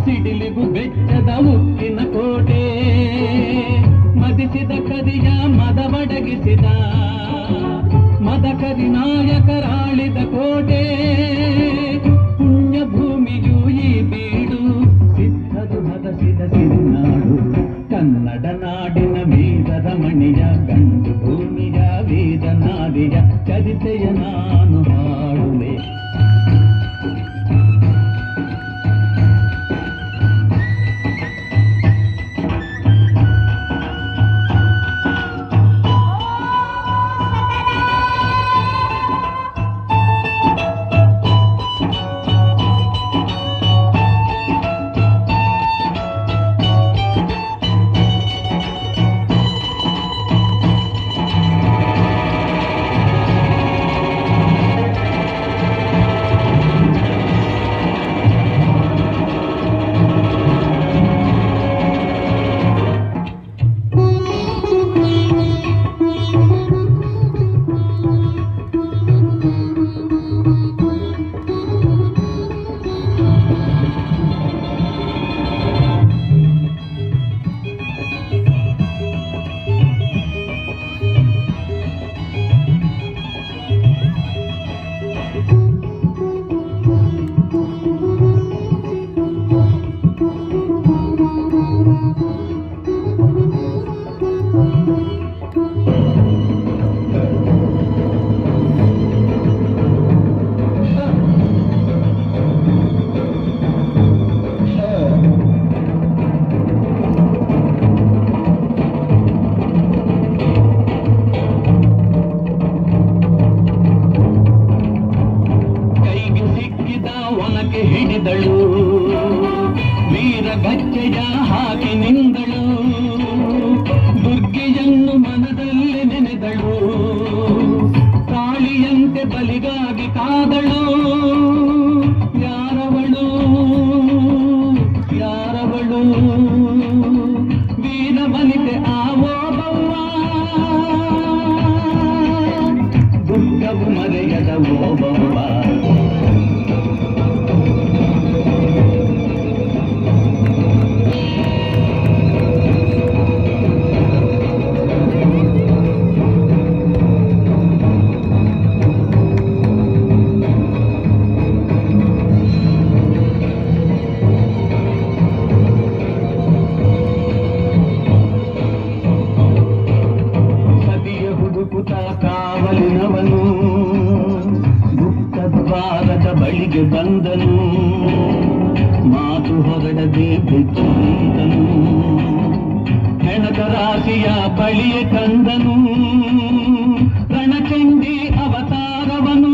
ಸಿಡಿಲಿಗು ಬೆಚ್ಚದ ಉಕ್ಕಿನ ಕೋಟೆ ಮದಿಸಿದ ಕದಿಯ ಮದವಡಗಿಸಿದ ಮದಕರಿ ನಾಯಕರಾಳಿದ ಕೋಟೆ ಪುಣ್ಯ ಭೂಮಿಯು ಈ ಬೀಡು ಸಿದ್ಧದು ಹದಸಿದ ಸಿರಿನಾಡು ಕನ್ನಡ ನಾಡಿನ ವೀರರ ಮಣಿಯ ಗಂಡು ಭೂಮಿಯ ವೇದನಾದಿಯ ಚರಿತೆಯ ನಾನು ಹಾಡುವೆ. ಹಿಡಿದಳು ವೀರ ಗಜ್ಜೆಯ ಹಾಕಿ ನಿಂದಳು ದುರ್ಗೆಯನ್ನು ಮನದಲ್ಲಿ ನೆನೆದಳು ಕಾಳಿಯಂತೆ ಬಲಿಗಾಗಿ ಕಾದಳು ಯಾರವಳು ಯಾರವಳು ವೀರ ವನಿತೆ ಆವೋಬವ್ವ ದುರ್ಗವು ಮರೆಯದ ಓಬವ್ವ ಕಾವಲಿನವನು ಗುಪ್ತದ್ವಾರದ ಬಳಿಗೆ ಬಂದನು ಮಾತು ಹೊರಡದೆ ಬೆಚ್ಚಿದನು ಹೆಣದ ರಾಶಿಯ ಬಳಿಯ ಕಂದನು ರಣಚಂಡಿ ಅವತಾರವನು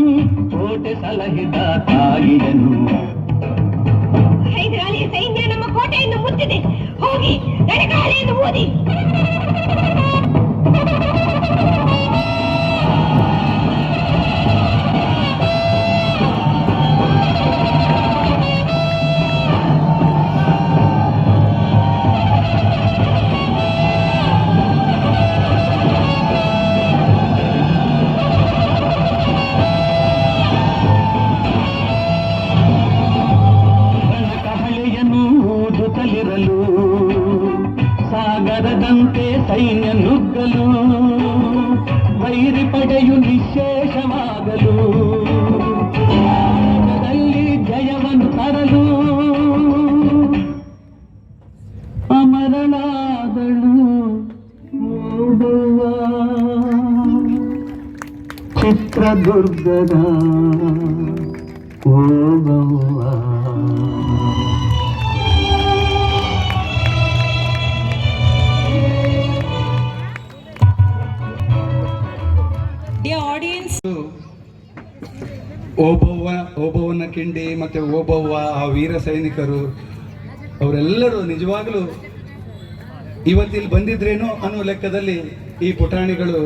ಕೋಟೆ ಸಲಹಿದ ತಾಯಿಯನು. ಹೈದರಾಲಿಯ ಸೈನ್ಯ ನಮ್ಮ ಕೋಟೆಯನ್ನು ಮುತ್ತಿದೆ, ಹೋಗಿ ರಣಗಾಳಿಯನ್ನು ಓದಿ. ಸಾಗರದಂತೆ ಸೈನ್ಯ ನುಗ್ಗಲು ವೈರಿ ಪಡೆಯು ನಿಶೇಷವಾಗಲು ಜಯವನ್ನು ತರಲು ಅಮರಳಾದಳು ಚಿತ್ರದುರ್ಗದ ಓಬವ್ವ. ಓಬವ್ವನ ಕಿಂಡಿ ಮತ್ತು ಓಬವ್ವ ಆ ವೀರ ಸೈನಿಕರು ಅವರೆಲ್ಲರೂ ನಿಜವಾಗಲೂ ಇವತ್ತಿಲ್ಲಿ ಬಂದಿದ್ರೇನೋ ಅನ್ನೋ ಲೆಕ್ಕದಲ್ಲಿ ಈ ಪುಟಾಣಿಗಳು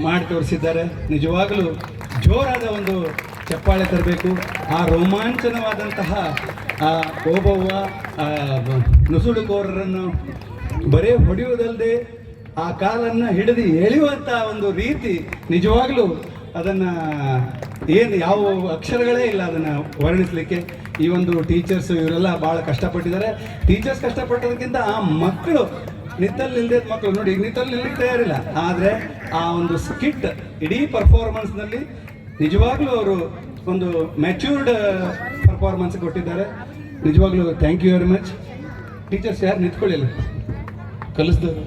ಮಾಡಿ ತೋರಿಸಿದ್ದಾರೆ. ನಿಜವಾಗಲೂ ಜೋರಾದ ಒಂದು ಚಪ್ಪಾಳೆ ತರಬೇಕು. ಆ ರೋಮಾಂಚನವಾದಂತಹ ಆ ಓಬವ್ವ ನುಸುಳುಕೋರರನ್ನು ಬರೇ ಹೊಡೆಯುವುದಲ್ಲದೆ ಆ ಕಾಲನ್ನು ಹಿಡಿದು ಎಳೆಯುವಂಥ ಒಂದು ರೀತಿ ನಿಜವಾಗಲೂ ಅದನ್ನು ಏನು ಯಾವ ಅಕ್ಷರಗಳೇ ಇಲ್ಲ ಅದನ್ನು ವರ್ಣಿಸಲಿಕ್ಕೆ. ಈ ಒಂದು ಟೀಚರ್ಸ್ ಇವರೆಲ್ಲ ಭಾಳ ಕಷ್ಟಪಟ್ಟಿದ್ದಾರೆ. ಟೀಚರ್ಸ್ ಕಷ್ಟಪಟ್ಟೋದಕ್ಕಿಂತ ಆ ಮಕ್ಕಳು ನಿತ್ತಲ್ಲಿ ನಿಲ್ದೇ ಮಕ್ಕಳು ನೋಡಿ, ಈಗ ನಿತ್ತಲ್ಲಿ ನಿಲ್ಲಕ್ಕೆ ತಯಾರಿಲ್ಲ, ಆದರೆ ಆ ಒಂದು ಸ್ಕಿಟ್ ಇಡೀ ಪರ್ಫಾರ್ಮೆನ್ಸ್ನಲ್ಲಿ ನಿಜವಾಗ್ಲೂ ಅವರು ಒಂದು ಮ್ಯಾಚ್ಯೂರ್ಡ್ ಪರ್ಫಾರ್ಮೆನ್ಸ್ ಕೊಟ್ಟಿದ್ದಾರೆ. ನಿಜವಾಗ್ಲೂ thank you very much. Teachers ಯಾರು ನಿಂತ್ಕೊಳ್ಳಿಲ್ಲ ಕಲಿಸ್ದವರು.